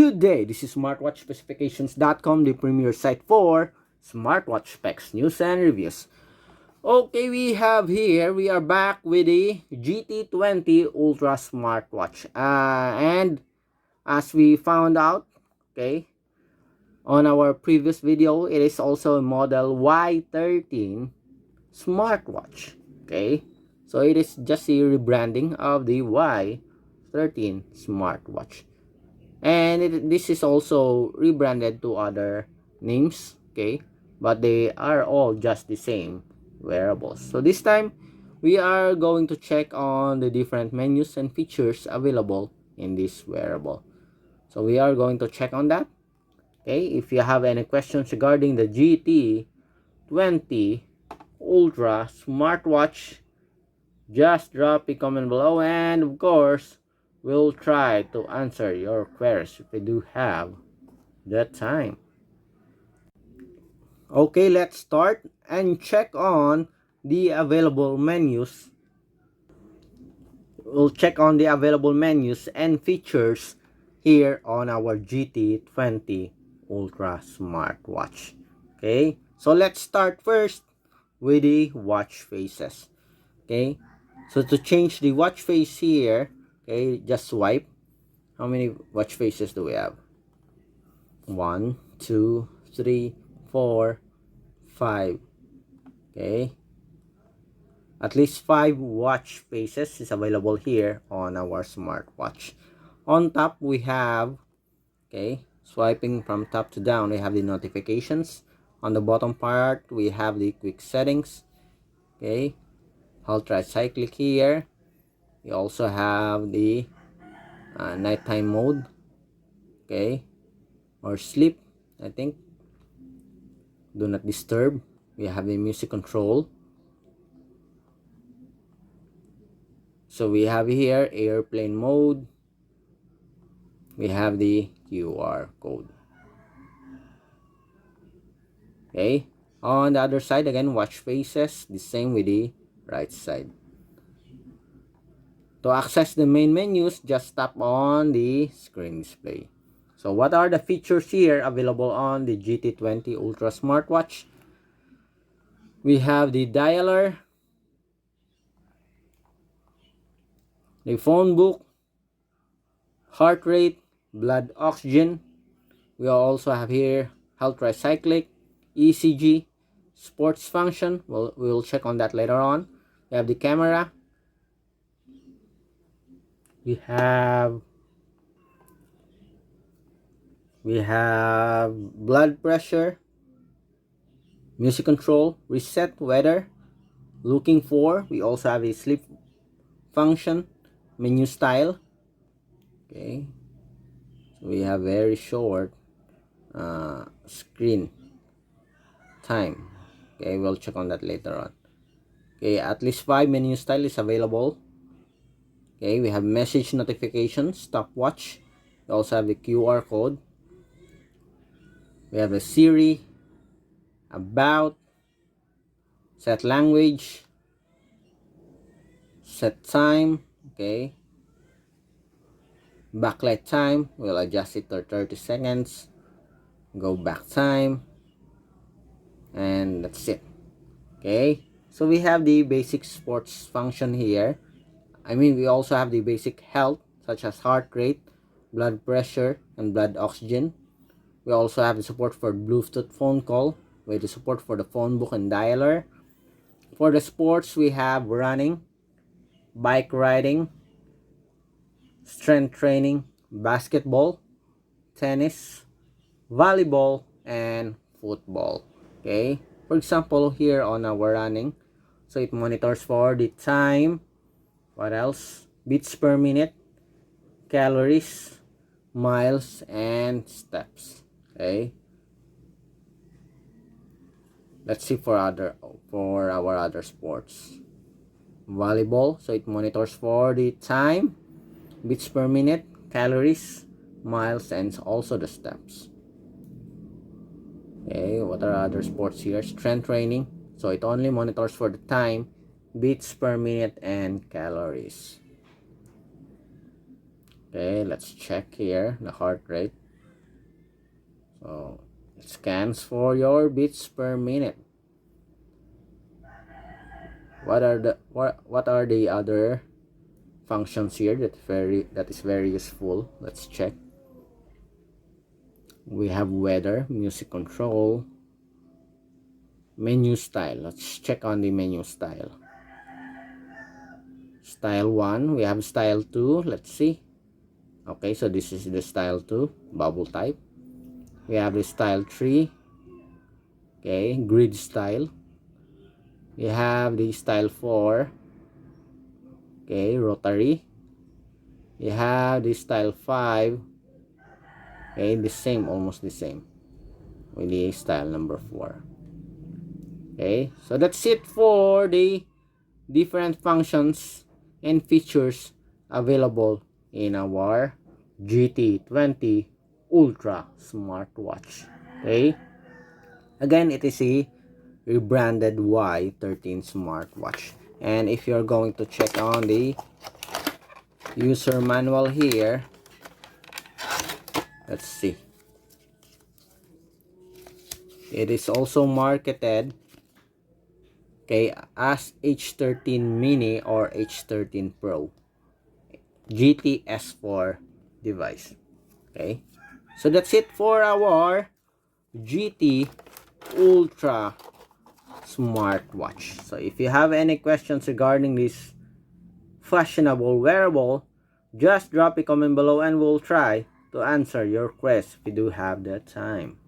Good day, this is smartwatchspecifications.com, the premier site for smartwatch specs, news, and reviews. Okay, we are back with the GT20 Ultra Smartwatch. And as we found out, okay, on our previous video, it is also a model Y13 smartwatch. Okay, so it is just a rebranding of the Y13 smartwatch. And this is also rebranded to other names, okay, but they are all just the same wearables. So this time we are going to check on the different menus and features available in this wearable. So we are going to check on that. Okay, if you have any questions regarding the GT20 Ultra smartwatch, just drop a comment below, and of course we'll try to answer your queries if we do have that time. Okay, let's start and check on the available menus. We'll check on the available menus and features here on our GT20 Ultra smartwatch. Okay, so let's start first with the watch faces. Okay, so to change the watch face here, okay, just swipe. How many watch faces do we have? 1, 2, 3, 4, 5. Okay, at least 5 watch faces is available here on our smartwatch. On top we have, okay, swiping from top to down, we have the notifications. On the bottom part we have the quick settings. Okay, ultra cyclic here. We also have the nighttime mode, okay, or sleep, I think. Do not disturb. We have the music control. So we have here airplane mode. We have the QR code. Okay, on the other side again, watch faces, the same with the right side. To access the main menus, just tap on the screen display. So what are the features here available on the GT20 Ultra smartwatch? We have the dialer, the phone book, heart rate, blood oxygen. We also have here health tricyclic, ECG, sports function. We'll check on that later on. We have the camera. We have blood pressure, music control, reset weather, looking for. We also have a sleep function, menu style. Okay, so we have very short screen time. Okay, we'll check on that later on. Okay, at least 5 menu style is available. Okay, we have message notification, stopwatch. We also have the QR code. We have the Siri, about, set language, set time. Okay, backlight time, we'll adjust it to 30 seconds. Go back time, and that's it. Okay, so we have the basic sports function here. We also have the basic health, such as heart rate, blood pressure, and blood oxygen. We also have the support for Bluetooth phone call, with the support for the phone book and dialer. For the sports, we have running, bike riding, strength training, basketball, tennis, volleyball, and football. Okay, for example, here on our running, so it monitors for the time, what else, beats per minute, calories, miles, and steps. Okay, let's see for our other sports. Volleyball, so it monitors for the time, beats per minute, calories, miles, and also the steps. Okay, what are other sports here? Strength training, so it only monitors for the time, beats per minute, and calories. Okay, let's check here the heart rate. So it scans for your beats per minute. What are the other functions here that is very useful? Let's check. We have weather, music control, menu style. Let's check on the menu style. Style 1, we have style 2. Let's see. Okay, so this is the style 2, bubble type. We have the style 3. Okay, grid style. We have the style 4. Okay, rotary. We have the style 5. Okay, the same, almost the same with the style number 4. Okay, so that's it for the different functions and features available in our GT20 Ultra smartwatch. Okay, again, it is a rebranded Y13 smartwatch. And if you're going to check on the user manual here, let's see. It is also marketed, okay, as H13 Mini or H13 Pro GTS4 device. Okay, so that's it for our GT Ultra smartwatch. So if you have any questions regarding this fashionable wearable, just drop a comment below and we'll try to answer your quest if you do have the time.